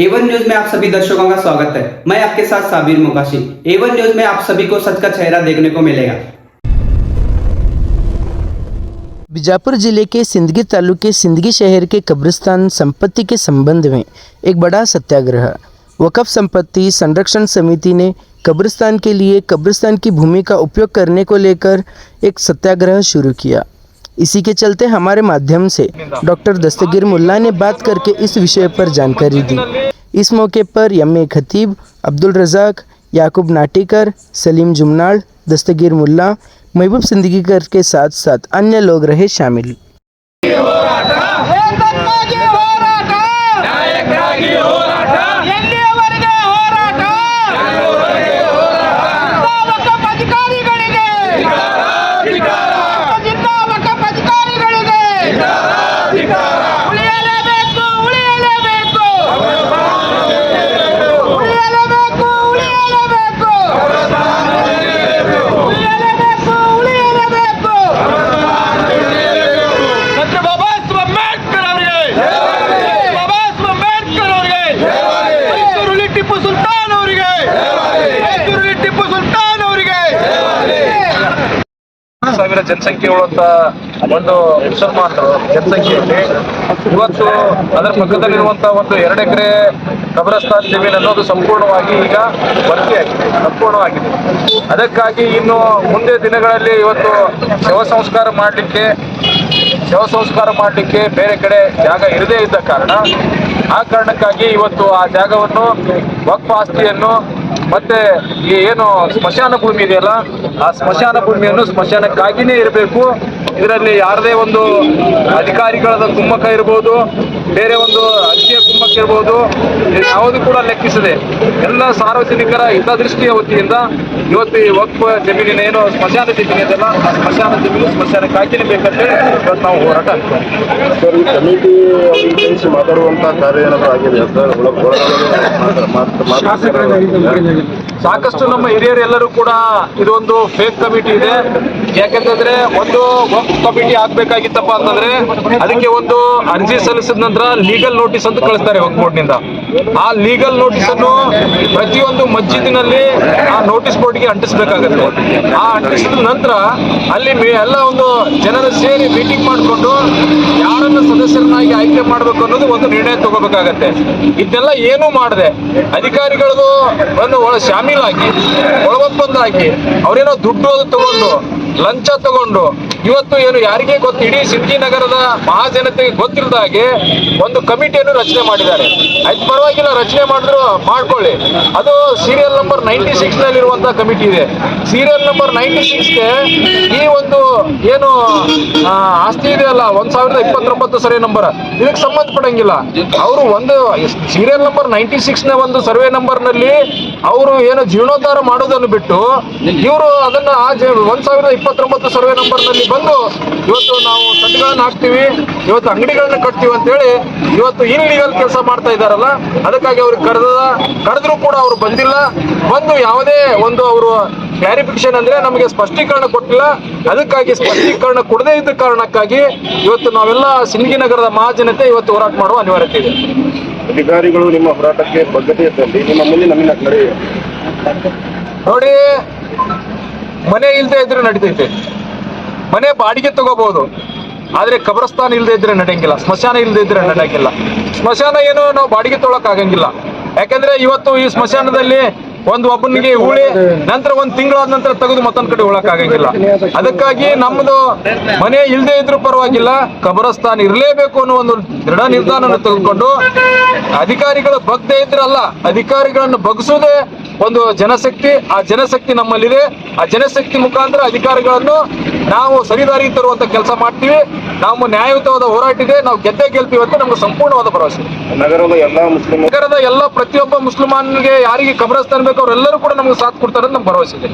A1 news में आप सभी दर्शकों का स्वागत है। मैं आपके साथ साबिर मोकाशी। A1 न्यूज में आप सभी को सच का चेहरा देखने को मिलेगा। बीजापुर जिले के सिंदगी तालुके सिंदगी शहर के कब्रिस्तान संपत्ति के संबंध में एक बड़ा सत्याग्रह। वक्फ संपत्ति संरक्षण समिति ने कब्रिस्तान के लिए कब्रिस्तान की भूमि का उपयोग करने को लेकर एक सत्याग्रह शुरू किया। इसी के चलते हमारे माध्यम से डॉक्टर दस्तगीर मुल्ला ने बात करके इस विषय पर जानकारी दी। इस मौके पर एम.ए. खतीब, अब्दुल रज़ाक, याकूब नाटीकर, सलीम जुमनाड़, दस्तगीर मुल्ला, महबूब सिंदगीकर के साथ साथ अन्य लोग रहे शामिल। ಸಾವಿರ ಜನಸಂಖ್ಯೆ ಉಳ್ಳಂತ ಒಂದು ಮುಸಲ್ಮಾನರು ಜನಸಂಖ್ಯೆಯಲ್ಲಿ ಇವತ್ತು ಅದರ ಪಕ್ಕದಲ್ಲಿರುವಂತಹ ಒಂದು 2 ಎಕರೆ ಕಬ್ರಸ್ತಾನ್ ಜಮೀನು ಅನ್ನೋದು ಸಂಪೂರ್ಣವಾಗಿ ಈಗ ಸಂಪೂರ್ಣವಾಗಿದೆ. ಅದಕ್ಕಾಗಿ ಇನ್ನು ಮುಂದೆ ದಿನಗಳಲ್ಲಿ ಇವತ್ತು ಶವ ಸಂಸ್ಕಾರ ಮಾಡಲಿಕ್ಕೆ ಬೇರೆ ಕಡೆ ಜಾಗ ಇರದೇ ಇದ್ದ ಕಾರಣ ಆ ಕಾರಣಕ್ಕಾಗಿ ಇವತ್ತು ಆ ಜಾಗವನ್ನು ವಕ್ಫ್ ಆಸ್ತಿಯನ್ನು ಮತ್ತೆ ಈ ಏನು ಸ್ಮಶಾನ ಭೂಮಿ ಇದೆಯಲ್ಲ ಆ ಸ್ಮಶಾನ ಭೂಮಿಯನ್ನು ಸ್ಮಶಾನಕ್ಕಾಗಿಯೇ ಇರಬೇಕು. ಇದರಲ್ಲಿ ಯಾರದೇ ಒಂದು ಅಧಿಕಾರಿಗಳ ಕುಮ್ಮಕ್ಕ ಇರ್ಬೋದು, ಬೇರೆ ಒಂದು ಅಂಚೆಯ ಕುಮ್ಮಕ್ಕ ಇರ್ಬೋದು, ಯಾವುದು ಕೂಡ ಲೆಕ್ಕಿಸದೆ ಎಲ್ಲ ಸಾರ್ವಜನಿಕರ ಹಿತದೃಷ್ಟಿಯ ವತಿಯಿಂದ ಇವತ್ತು ಈ ವಕ್ಫ್ ಜಮೀನಿನ ಏನು ಸ್ಮಶಾನ ಜಮೀನು ಇದೆಯಲ್ಲ ಆ ಸ್ಮಶಾನ ಜಮೀನು ಸ್ಮಶಾನಕ್ಕಾಗಿಯೇ ಬೇಕಂತೇಳಿ ಇವತ್ತು ನಾವು ಹೋರಾಟ ಸರ್. ಈ ಕಮಿಟಿ ಮಾತಾಡುವಂತ ಕಾರ್ಯ ಏನಾದರೂ ಆಗಿದೆ ಸರ್? ಸಾಕಷ್ಟು ನಮ್ಮ ಹಿರಿಯರೆಲ್ಲರೂ ಕೂಡ ಇದೊಂದು ಫೇಕ್ ಕಮಿಟಿ ಇದೆ. ಯಾಕೆಂತಂದ್ರೆ ಒಂದು ವಕ್ಫ್ ಕಮಿಟಿ ಆಗ್ಬೇಕಾಗಿತ್ತಪ್ಪ ಅಂತಂದ್ರೆ ಅದಕ್ಕೆ ಒಂದು ಅರ್ಜಿ ಸಲ್ಲಿಸಿದ ನಂತರ ಲೀಗಲ್ ನೋಟಿಸ್ ಅಂತ ಕಳಿಸ್ತಾರೆ ವಕ್ಫ್ ಬೋರ್ಡ್ನಿಂದ. ಆ ಲೀಗಲ್ ನೋಟಿಸ್ ಅನ್ನು ಪ್ರತಿಯೊಂದು ಮಸ್ಜಿದಿನಲ್ಲಿ ಆ ನೋಟಿಸ್ ಬೋರ್ಡ್ಗೆ ಅಂಟಿಸಬೇಕಾಗತ್ತೆ. ಆ ಅಂಟಿಸಿದ ನಂತರ ಅಲ್ಲಿ ಎಲ್ಲ ಒಂದು ಜನರ ಸೇರಿ ಮೀಟಿಂಗ್ ಮಾಡಿಕೊಂಡು ಯಾರನ್ನ ಸದಸ್ಯರನ್ನಾಗಿ ಆಯ್ಕೆ ಮಾಡಬೇಕು ಅನ್ನೋದು ಒಂದು ನಿರ್ಣಯ ತಗೋಬೇಕಾಗತ್ತೆ. ಇದನ್ನೆಲ್ಲ ಏನೂ ಮಾಡದೆ ಅಧಿಕಾರಿಗಳದು ಒಂದು ಶಾಮೀಲಾಗಿ ಒಳಗೊಪ್ಪಂದಾಗಿ ಅವರೇನೋ ದುಡ್ಡು ತಗೊಂಡು ಲಂಚ ತಗೊಂಡು ಇವತ್ತು ಏನು ಯಾರಿಗೆ ಗೊತ್ತು, ಇಡೀ ಸಿಂದಗಿ ನಗರದ ಮಹಾಜನತೆಗೆ ಗೊತ್ತಿಲ್ಲದ ಹಾಗೆ ಒಂದು ಕಮಿಟಿಯನ್ನು ರಚನೆ ಮಾಡಿದ್ದಾರೆ. ಆಯ್ತು, ಪರವಾಗಿಲ್ಲ, ರಚನೆ ಮಾಡಿದ್ರು ಮಾಡ್ಕೊಳ್ಳಿ. ಅದು ಸೀರಿಯಲ್ ನಂಬರ್ 96 ನಲ್ಲಿರುವಂತಹ ಕಮಿಟಿ ಇದೆ. ಸೀರಿಯಲ್ ನಂಬರ್ 96ಗೆ ಈ ಒಂದು ಏನು ಆಸ್ತಿ ಇದೆಯಲ್ಲ 1029 ಸರ್ವೆ ನಂಬರ್ ಇದಕ್ಕೆ ಸಂಬಂಧಪಡಂಗಿಲ್ಲ. ಅವರು ಒಂದು ಸೀರಿಯಲ್ ನಂಬರ್ 96ನ ಒಂದು ಸರ್ವೆ ನಂಬರ್ ನಲ್ಲಿ ಅವರು ಏನು ಜೀರ್ಣೋದ್ಧಾರ ಮಾಡೋದನ್ನು ಬಿಟ್ಟು ಇವರು ಅದನ್ನ 1029 ಸರ್ವೆ ನಂಬರ್ ನಲ್ಲಿ ಬಂದು ಇವತ್ತು ನಾವು ಸಡ್ಡುಗಳನ್ನ ಹಾಕ್ತೀವಿ, ಇವತ್ತು ಅಂಗಡಿಗಳನ್ನ ಕಟ್ತೀವಿ ಅಂತ ಹೇಳಿ ಇವತ್ತು ಇನ್ಲೀಗಲ್ ಕೆಲಸ ಮಾಡ್ತಾ ಇದ್ದಾರಲ್ಲ. ಅದಕ್ಕಾಗಿ ಅವ್ರಿಗೆ ಕರೆದ್ರು ಕೂಡ ಅವರು ಬಂದಿಲ್ಲ. ಬಂದು ಯಾವುದೇ ಒಂದು ಅವರು ಕ್ಲಾರಿಫಿಕೇಶನ್ ಅಂದ್ರೆ ನಮಗೆ ಸ್ಪಷ್ಟೀಕರಣ ಕೊಟ್ಟಿಲ್ಲ. ಅದಕ್ಕಾಗಿ ಸ್ಪಷ್ಟೀಕರಣ ಕೊಡದೇ ಇದ್ದ ಕಾರಣಕ್ಕಾಗಿ ಇವತ್ತು ನಾವೆಲ್ಲ ಸಿಂದಗಿ ನಗರದ ಮಹಾಜನತೆ ಇವತ್ತು ಹೋರಾಟ ಮಾಡುವ ಅನಿವಾರ್ಯತೆ ಇದೆ. ಅಧಿಕಾರಿಗಳು ನಿಮ್ಮ ಹೋರಾಟಕ್ಕೆ ಬದ್ಧತೆಯಲ್ಲಿ ನಿಮ್ಮ ಮುಂದಿನ ನಡೆಯುವ ನೋಡಿ, ಮನೆ ಇಲ್ಲದೆ ಇದ್ರೆ ನಡೀತೈತೆ, ಮನೆ ಬಾಡಿಗೆ ತಗೋಬಹುದು, ಆದ್ರೆ ಕಬ್ರಸ್ತಾನ ಇಲ್ಲದೆ ಇದ್ರೆ ನಡೆಯಂಗಿಲ್ಲ, ಸ್ಮಶಾನ ಇಲ್ಲದೆ ಇದ್ರೆ ನಡೆಯಂಗಿಲ್ಲ. ಸ್ಮಶಾನ ಏನು ನಾವು ಬಾಡಿಗೆ ತೊಗೊಳಕ್ ಆಗಂಗಿಲ್ಲ. ಯಾಕಂದ್ರೆ ಇವತ್ತು ಈ ಸ್ಮಶಾನದಲ್ಲಿ ಒಬ್ಬನಿಗೆ ಉಳಿ ನಂತರ 1 ತಿಂಗಳಾದ ನಂತರ ತೆಗೆದು ಮತ್ತೊಂದ್ ಕಡೆ ಉಳಕ್ ಆಗಂಗಿಲ್ಲ. ಅದಕ್ಕಾಗಿ ನಮ್ದು ಮನೆ ಇಲ್ಲದೆ ಇದ್ರೂ ಪರವಾಗಿಲ್ಲ, ಕಬ್ರಸ್ತಾನ ಇರಲೇಬೇಕು ಅನ್ನೋ ಒಂದು ದೃಢ ನಿರ್ಧಾರವನ್ನು ತೆಗೆದುಕೊಂಡು ಅಧಿಕಾರಿಗಳು ಬಗ್ದೇ ಇದ್ರಲ್ಲ, ಅಧಿಕಾರಿಗಳನ್ನು ಬಗ್ಸೋದೇ ಒಂದು ಜನಶಕ್ತಿ. ಆ ಜನಶಕ್ತಿ ನಮ್ಮಲ್ಲಿದೆ. ಆ ಜನಶಕ್ತಿ ಮುಖಾಂತರ ಅಧಿಕಾರಿಗಳನ್ನು ನಾವು ಸರಿದಾರಿ ತರುವಂತ ಕೆಲಸ ಮಾಡ್ತೀವಿ. ನಾವು ನ್ಯಾಯಯುತವಾದ ಹೋರಾಟ ಇದೆ, ನಾವು ಗೆಲ್ತೀವಿ ಅಂತ ನಮ್ಗೆ ಸಂಪೂರ್ಣವಾದ ಭರವಸೆ. ನಗರದ ಎಲ್ಲ ಪ್ರತಿಯೊಬ್ಬ ಮುಸ್ಲಿಮಾನ್ಗೆ ಯಾರಿಗೆ ಕಬ್ರಸ್ತಾನ ಬೇಕು ಅವರೆಲ್ಲರೂ ಕೂಡ ನಮ್ಗೆ ಸಾಥ್ ಕೊಡ್ತಾರೆ ಅಂತ ನಮ್ಗೆ ಭರವಸೆ ಇದೆ.